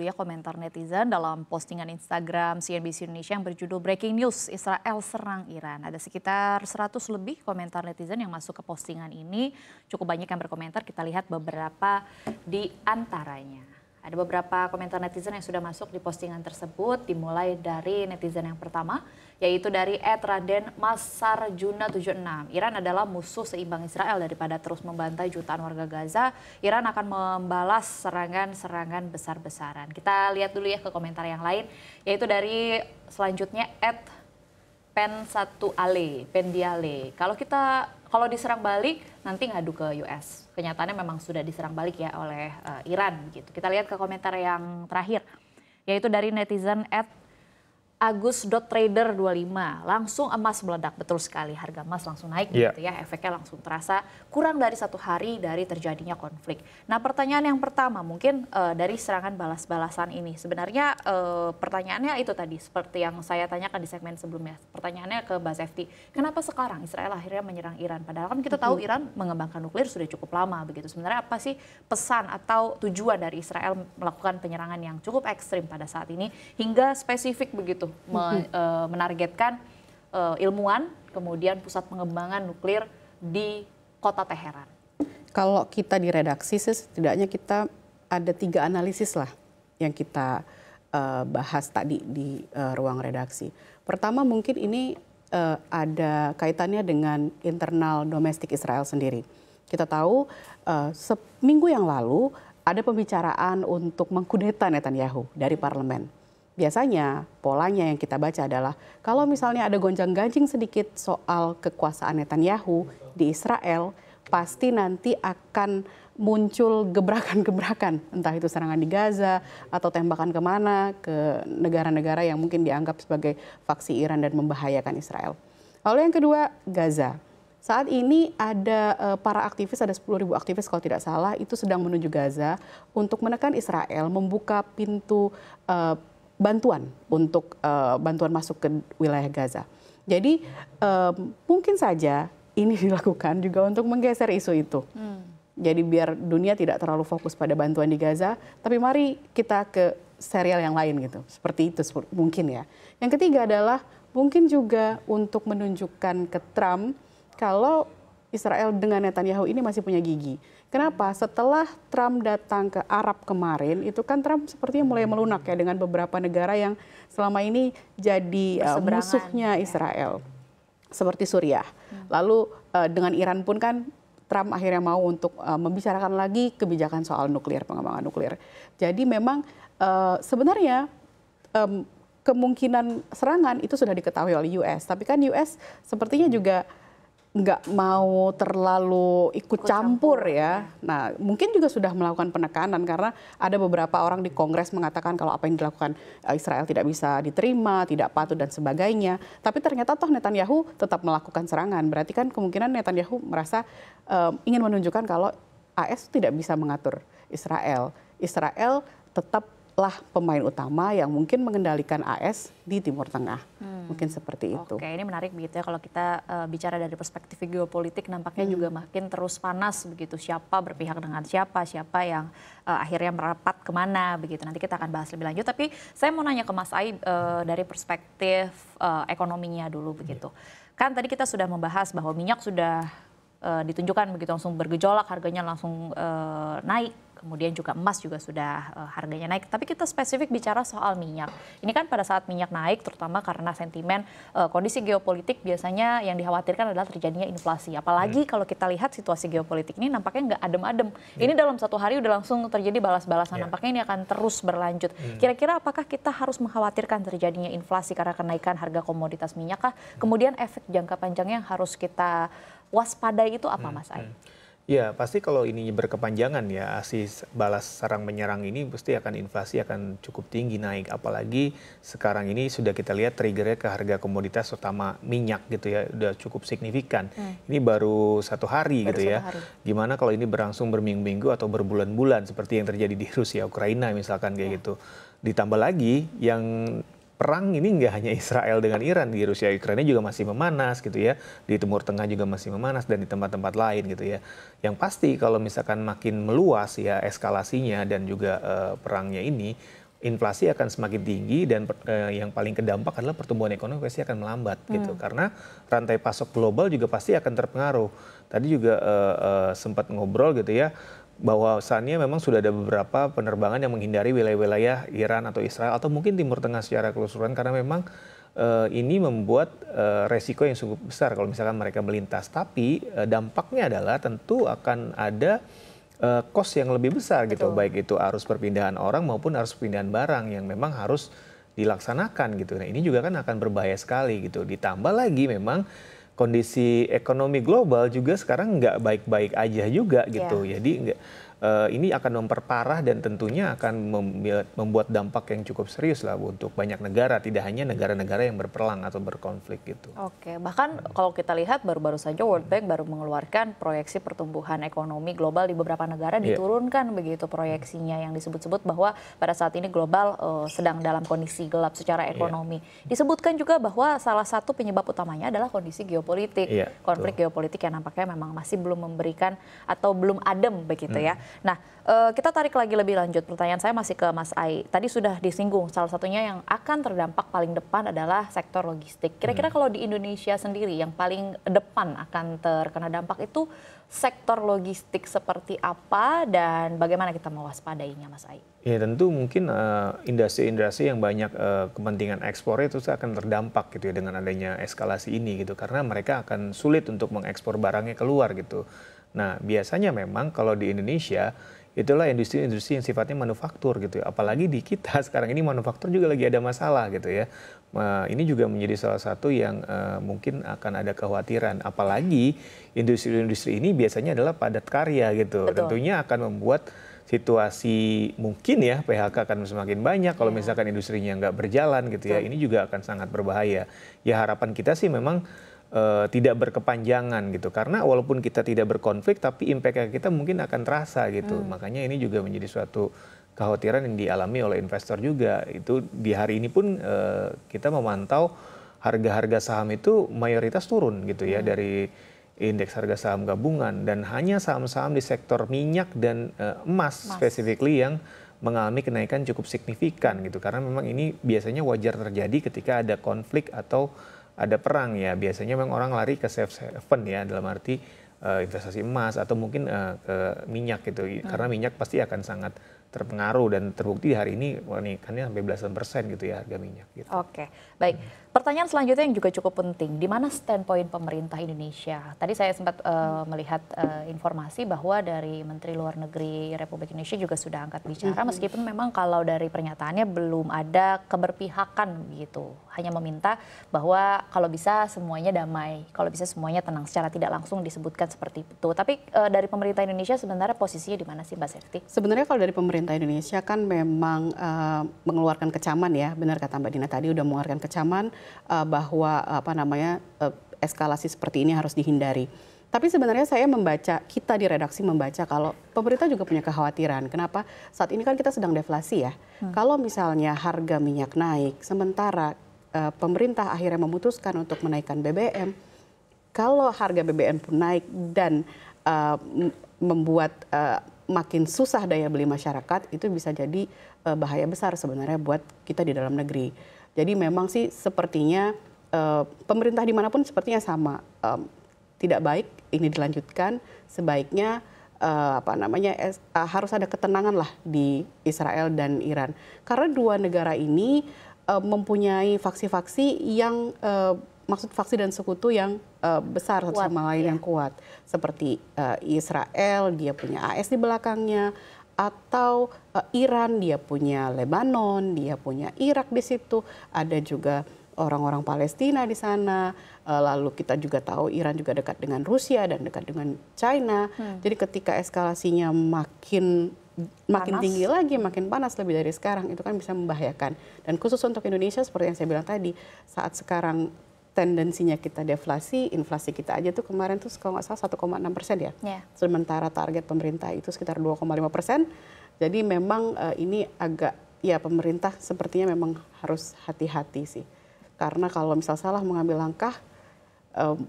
dulu ya komentar netizen dalam postingan Instagram CNBC Indonesia yang berjudul Breaking News Israel serang Iran. Ada sekitar 100 lebih komentar netizen yang masuk ke postingan ini. Cukup banyak yang berkomentar, kita lihat beberapa di antaranya. Ada beberapa komentar netizen yang sudah masuk di postingan tersebut, dimulai dari netizen yang pertama, yaitu dari @raden_masarjuna76. Iran adalah musuh seimbang Israel, daripada terus membantai jutaan warga Gaza, Iran akan membalas serangan-serangan besar-besaran. Kita lihat dulu ya ke komentar yang lain, yaitu dari selanjutnya @Pendiale. Kalau diserang balik nanti ngadu ke US. Kenyataannya memang sudah diserang balik ya oleh Iran gitu. Kita lihat ke komentar yang terakhir, yaitu dari netizen @agus.trader25. Langsung emas meledak, betul sekali, harga emas langsung naik gitu ya, efeknya langsung terasa kurang dari 1 hari dari terjadinya konflik. Nah, pertanyaan yang pertama mungkin dari serangan balas-balasan ini, sebenarnya pertanyaannya itu tadi seperti yang saya tanyakan di segmen sebelumnya. Pertanyaannya ke Mbak Sefty, kenapa sekarang Israel akhirnya menyerang Iran? Padahal kan kita tahu Iran mengembangkan nuklir sudah cukup lama begitu. Sebenarnya apa sih pesan atau tujuan dari Israel melakukan penyerangan yang cukup ekstrim pada saat ini hingga spesifik begitu? Menargetkan ilmuwan, kemudian pusat pengembangan nuklir di kota Teheran. Kalau kita di redaksi, setidaknya kita ada 3 analisis lah yang kita bahas tadi di ruang redaksi. Pertama, mungkin ini ada kaitannya dengan internal domestik Israel sendiri. Kita tahu seminggu yang lalu ada pembicaraan untuk mengkudeta Netanyahu dari parlemen. Biasanya polanya yang kita baca adalah kalau misalnya ada gonjang-ganjing sedikit soal kekuasaan Netanyahu di Israel, pasti nanti akan muncul gebrakan-gebrakan, entah itu serangan di Gaza atau tembakan kemana ke negara-negara yang mungkin dianggap sebagai faksi Iran dan membahayakan Israel. Lalu yang kedua, Gaza. Saat ini ada para aktivis, ada 10.000 aktivis kalau tidak salah, itu sedang menuju Gaza untuk menekan Israel, membuka pintu bantuan untuk bantuan masuk ke wilayah Gaza. Jadi mungkin saja ini dilakukan juga untuk menggeser isu itu. Jadi biar dunia tidak terlalu fokus pada bantuan di Gaza, tapi mari kita ke serial yang lain gitu. Seperti itu mungkin ya. Yang ketiga adalah mungkin juga untuk menunjukkan ke Trump kalau Israel dengan Netanyahu ini masih punya gigi. Kenapa? Setelah Trump datang ke Arab kemarin, itu kan Trump sepertinya mulai melunak ya dengan beberapa negara yang selama ini jadi musuhnya Israel. Seperti Suriah. Lalu dengan Iran pun kan Trump akhirnya mau untuk membicarakan lagi kebijakan soal nuklir, pengembangan nuklir. Jadi memang sebenarnya kemungkinan serangan itu sudah diketahui oleh US. Tapi kan US sepertinya juga nggak mau terlalu ikut campur ya. Nah, mungkin juga sudah melakukan penekanan karena ada beberapa orang di Kongres mengatakan kalau apa yang dilakukan Israel tidak bisa diterima, tidak patut dan sebagainya. Tapi ternyata toh Netanyahu tetap melakukan serangan. Berarti kan kemungkinan Netanyahu merasa ingin menunjukkan kalau AS tidak bisa mengatur Israel. Israel tetaplah pemain utama yang mungkin mengendalikan AS di Timur Tengah. Mungkin seperti itu. Oke, ini menarik begitu ya kalau kita bicara dari perspektif geopolitik, nampaknya juga makin terus panas begitu. Siapa berpihak dengan siapa, siapa yang akhirnya merapat kemana begitu. Nanti kita akan bahas lebih lanjut. Tapi saya mau nanya ke Mas Aib dari perspektif ekonominya dulu begitu. Kan tadi kita sudah membahas bahwa minyak sudah ditunjukkan begitu langsung bergejolak, harganya langsung naik. Kemudian juga emas juga sudah harganya naik. Tapi kita spesifik bicara soal minyak. Ini kan pada saat minyak naik terutama karena sentimen kondisi geopolitik biasanya yang dikhawatirkan adalah terjadinya inflasi. Apalagi kalau kita lihat situasi geopolitik ini nampaknya nggak adem-adem. Ini dalam 1 hari udah langsung terjadi balas-balasan. Nampaknya ini akan terus berlanjut. Kira-kira apakah kita harus mengkhawatirkan terjadinya inflasi karena kenaikan harga komoditas minyak kah? Kemudian efek jangka panjangnya yang harus kita waspadai itu apa, Mas Aib? Ya, pasti kalau ini berkepanjangan ya, aksi balas serang menyerang ini pasti akan inflasi akan cukup tinggi naik. Apalagi sekarang ini sudah kita lihat triggernya ke harga komoditas utama minyak gitu ya, udah cukup signifikan. Ini baru 1 hari gitu ya. Gimana kalau ini berlangsung berminggu-minggu atau berbulan-bulan seperti yang terjadi di Rusia, Ukraina misalkan kayak gitu. Ditambah lagi yang perang ini nggak hanya Israel dengan Iran, di Rusia Ukraina juga masih memanas gitu ya, di Timur Tengah juga masih memanas dan di tempat-tempat lain gitu ya. Yang pasti kalau misalkan makin meluas ya eskalasinya dan juga perangnya ini, inflasi akan semakin tinggi dan yang paling kedampak adalah pertumbuhan ekonomi pasti akan melambat gitu. Karena rantai pasok global juga pasti akan terpengaruh. Tadi juga sempat ngobrol gitu ya, bahwasannya memang sudah ada beberapa penerbangan yang menghindari wilayah-wilayah Iran atau Israel atau mungkin Timur Tengah secara keseluruhan karena memang ini membuat resiko yang cukup besar kalau misalkan mereka melintas. Tapi dampaknya adalah tentu akan ada cost yang lebih besar gitu, baik itu arus perpindahan orang maupun arus perpindahan barang yang memang harus dilaksanakan gitu. Nah ini juga kan akan berbahaya sekali gitu. Ditambah lagi memang kondisi ekonomi global juga sekarang nggak baik-baik aja juga gitu. Jadi ini akan memperparah dan tentunya akan membuat dampak yang cukup serius lah untuk banyak negara, tidak hanya negara-negara yang berperang atau berkonflik gitu. Oke, bahkan kalau kita lihat baru-baru saja World Bank baru mengeluarkan proyeksi pertumbuhan ekonomi global di beberapa negara diturunkan begitu proyeksinya yang disebut-sebut bahwa pada saat ini global sedang dalam kondisi gelap secara ekonomi. Disebutkan juga bahwa salah satu penyebab utamanya adalah kondisi geopolitik, konflik geopolitik yang nampaknya memang masih belum memberikan atau belum adem begitu ya. Nah, kita tarik lagi lebih lanjut. Pertanyaan saya masih ke Mas Ai. Tadi sudah disinggung, salah satunya yang akan terdampak paling depan adalah sektor logistik. Kira-kira kalau di Indonesia sendiri yang paling depan akan terkena dampak itu sektor logistik seperti apa dan bagaimana kita mewaspadainya, Mas Ai? Ya tentu mungkin industri-industri yang banyak kepentingan ekspor itu akan terdampak gitu ya dengan adanya eskalasi ini gitu. Karena mereka akan sulit untuk mengekspor barangnya keluar gitu. Nah, biasanya memang kalau di Indonesia itulah industri-industri yang sifatnya manufaktur gitu ya. Apalagi di kita sekarang ini manufaktur juga lagi ada masalah gitu ya. Ini juga menjadi salah satu yang mungkin akan ada kekhawatiran. Apalagi industri-industri ini biasanya adalah padat karya gitu. Tentunya akan membuat situasi mungkin ya PHK akan semakin banyak kalau misalkan industrinya nggak berjalan gitu ya. Ini juga akan sangat berbahaya. Ya harapan kita sih memang tidak berkepanjangan gitu karena walaupun kita tidak berkonflik tapi impact kita mungkin akan terasa gitu. Makanya ini juga menjadi suatu kekhawatiran yang dialami oleh investor juga. Itu di hari ini pun kita memantau harga-harga saham itu mayoritas turun gitu ya dari indeks harga saham gabungan dan hanya saham-saham di sektor minyak dan emas specifically yang mengalami kenaikan cukup signifikan gitu karena memang ini biasanya wajar terjadi ketika ada konflik atau ada perang ya, biasanya memang orang lari ke safe haven ya, dalam arti investasi emas atau mungkin ke minyak gitu, karena minyak pasti akan sangat terpengaruh dan terbukti hari ini kenaikannya sampai belasan persen gitu ya harga minyak. Gitu. Oke, baik. Pertanyaan selanjutnya yang juga cukup penting, di mana standpoint pemerintah Indonesia? Tadi saya sempat melihat informasi bahwa dari Menteri Luar Negeri Republik Indonesia juga sudah angkat bicara, meskipun memang kalau dari pernyataannya belum ada keberpihakan gitu. Hanya meminta bahwa kalau bisa semuanya damai, kalau bisa semuanya tenang, secara tidak langsung disebutkan seperti itu. Tapi dari pemerintah Indonesia sebenarnya posisinya di mana sih Mbak Septi? Sebenarnya kalau dari pemerintah Indonesia kan memang mengeluarkan kecaman ya, benar kata Mbak Dina tadi udah mengeluarkan kecaman bahwa eskalasi seperti ini harus dihindari. Tapi sebenarnya saya membaca, kita di redaksi membaca kalau pemerintah juga punya kekhawatiran. Kenapa? Saat ini kan kita sedang deflasi ya. Kalau misalnya harga minyak naik, sementara pemerintah akhirnya memutuskan untuk menaikkan BBM, kalau harga BBM pun naik dan membuat makin susah daya beli masyarakat, itu bisa jadi bahaya besar sebenarnya buat kita di dalam negeri. Jadi memang sih sepertinya pemerintah dimanapun sepertinya sama, tidak baik ini dilanjutkan, sebaiknya harus ada ketenangan lah di Israel dan Iran. Karena dua negara ini mempunyai faksi-faksi yang maksud faksi dan sekutu yang besar satu sama lain yang kuat. Seperti Israel, dia punya AS di belakangnya, atau Iran, dia punya Lebanon, dia punya Irak di situ, ada juga orang-orang Palestina di sana. Lalu kita juga tahu Iran juga dekat dengan Rusia dan dekat dengan China. Jadi ketika eskalasinya makin tinggi lagi, makin panas lebih dari sekarang, itu kan bisa membahayakan. Dan khusus untuk Indonesia seperti yang saya bilang tadi, saat sekarang tendensinya kita deflasi, inflasi kita aja tuh kemarin tuh kalau nggak salah 1,6% ya. Sementara target pemerintah itu sekitar 2,5%. Jadi memang ini agak, ya pemerintah sepertinya memang harus hati-hati sih. Karena kalau misal salah mengambil langkah,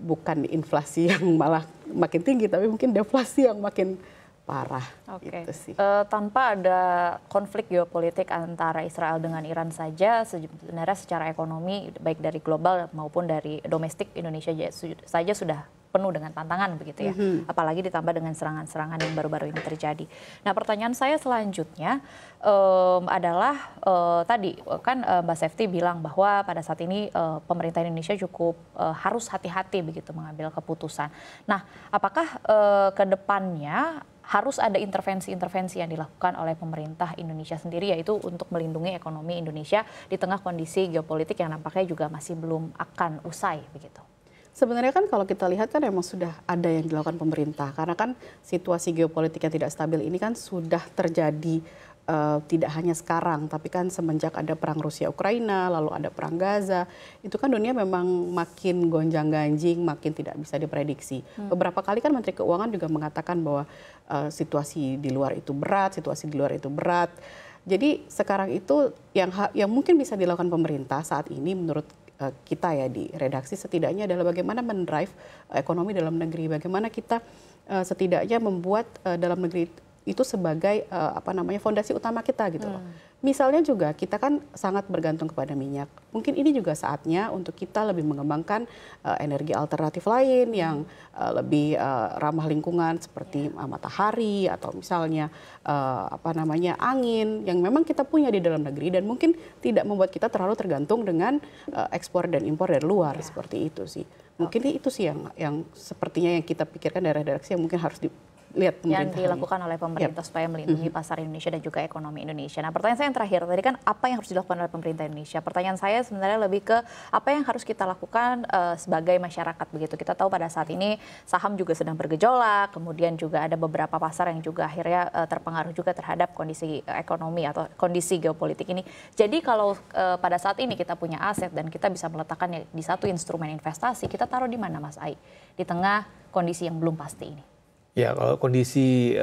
bukan inflasi yang malah makin tinggi, tapi mungkin deflasi yang makin parah. Oke. Gitu sih. Tanpa ada konflik geopolitik antara Israel dengan Iran saja, sebenarnya secara ekonomi baik dari global maupun dari domestik Indonesia saja sudah penuh dengan tantangan begitu ya. Apalagi ditambah dengan serangan-serangan yang baru-baru ini terjadi. Nah, pertanyaan saya selanjutnya adalah tadi kan Mbak Sefty bilang bahwa pada saat ini pemerintah Indonesia cukup harus hati-hati begitu mengambil keputusan. Nah, apakah ke depannya harus ada intervensi-intervensi yang dilakukan oleh pemerintah Indonesia sendiri, yaitu untuk melindungi ekonomi Indonesia di tengah kondisi geopolitik yang nampaknya juga masih belum akan usai begitu? Sebenarnya kan kalau kita lihat kan memang sudah ada yang dilakukan pemerintah, karena kan situasi geopolitik yang tidak stabil ini kan sudah terjadi tidak hanya sekarang, tapi kan semenjak ada perang Rusia-Ukraina, lalu ada perang Gaza, itu kan dunia memang makin gonjang-ganjing, makin tidak bisa diprediksi. Beberapa kali kan Menteri Keuangan juga mengatakan bahwa situasi di luar itu berat, situasi di luar itu berat. Jadi sekarang itu yang mungkin bisa dilakukan pemerintah saat ini menurut kita ya di redaksi setidaknya adalah bagaimana mendrive ekonomi dalam negeri, bagaimana kita setidaknya membuat dalam negeri itu sebagai fondasi utama kita gitu loh. Misalnya juga kita kan sangat bergantung kepada minyak. Mungkin ini juga saatnya untuk kita lebih mengembangkan energi alternatif lain yang lebih ramah lingkungan seperti matahari atau misalnya angin yang memang kita punya di dalam negeri dan mungkin tidak membuat kita terlalu tergantung dengan ekspor dan impor dari luar seperti itu sih. Mungkin itu sih yang sepertinya yang kita pikirkan dari redaksi yang mungkin harus lihat yang dilakukan oleh pemerintah supaya melindungi pasar Indonesia dan juga ekonomi Indonesia. Nah, pertanyaan saya yang terakhir tadi kan apa yang harus dilakukan oleh pemerintah Indonesia? Pertanyaan saya sebenarnya lebih ke apa yang harus kita lakukan sebagai masyarakat begitu. Kita tahu pada saat ini saham juga sedang bergejolak, kemudian juga ada beberapa pasar yang juga akhirnya terpengaruh juga terhadap kondisi ekonomi atau kondisi geopolitik ini. Jadi kalau pada saat ini kita punya aset dan kita bisa meletakkannya di satu instrumen investasi, kita taruh di mana Mas Ai? Di tengah kondisi yang belum pasti ini. Ya, kalau kondisi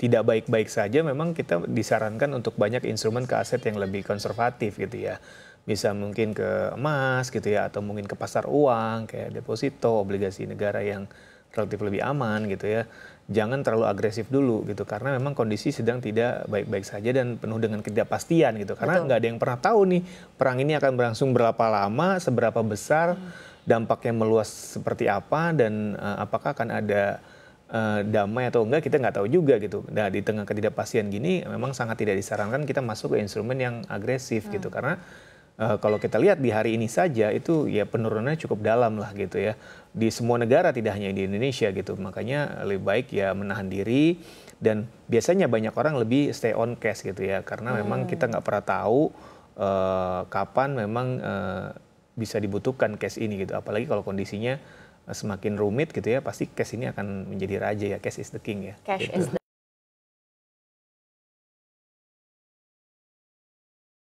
tidak baik-baik saja, memang kita disarankan untuk banyak instrumen ke aset yang lebih konservatif gitu ya. Bisa mungkin ke emas gitu ya, atau mungkin ke pasar uang, kayak deposito, obligasi negara yang relatif lebih aman gitu ya. Jangan terlalu agresif dulu gitu, karena memang kondisi sedang tidak baik-baik saja dan penuh dengan ketidakpastian gitu. Karena nggak ada yang pernah tahu nih, perang ini akan berlangsung berapa lama, seberapa besar, dampaknya meluas seperti apa, dan apakah akan ada damai atau enggak, kita nggak tahu juga gitu. Nah, di tengah ketidakpastian gini memang sangat tidak disarankan kita masuk ke instrumen yang agresif gitu, karena kalau kita lihat di hari ini saja itu ya penurunannya cukup dalam lah gitu ya, di semua negara tidak hanya di Indonesia gitu. Makanya lebih baik ya menahan diri, dan biasanya banyak orang lebih stay on cash gitu ya, karena memang kita nggak pernah tahu kapan memang bisa dibutuhkan cash ini gitu, apalagi kalau kondisinya semakin rumit gitu ya, pasti cash ini akan menjadi raja ya, cash is the king ya. Cash gitu. is the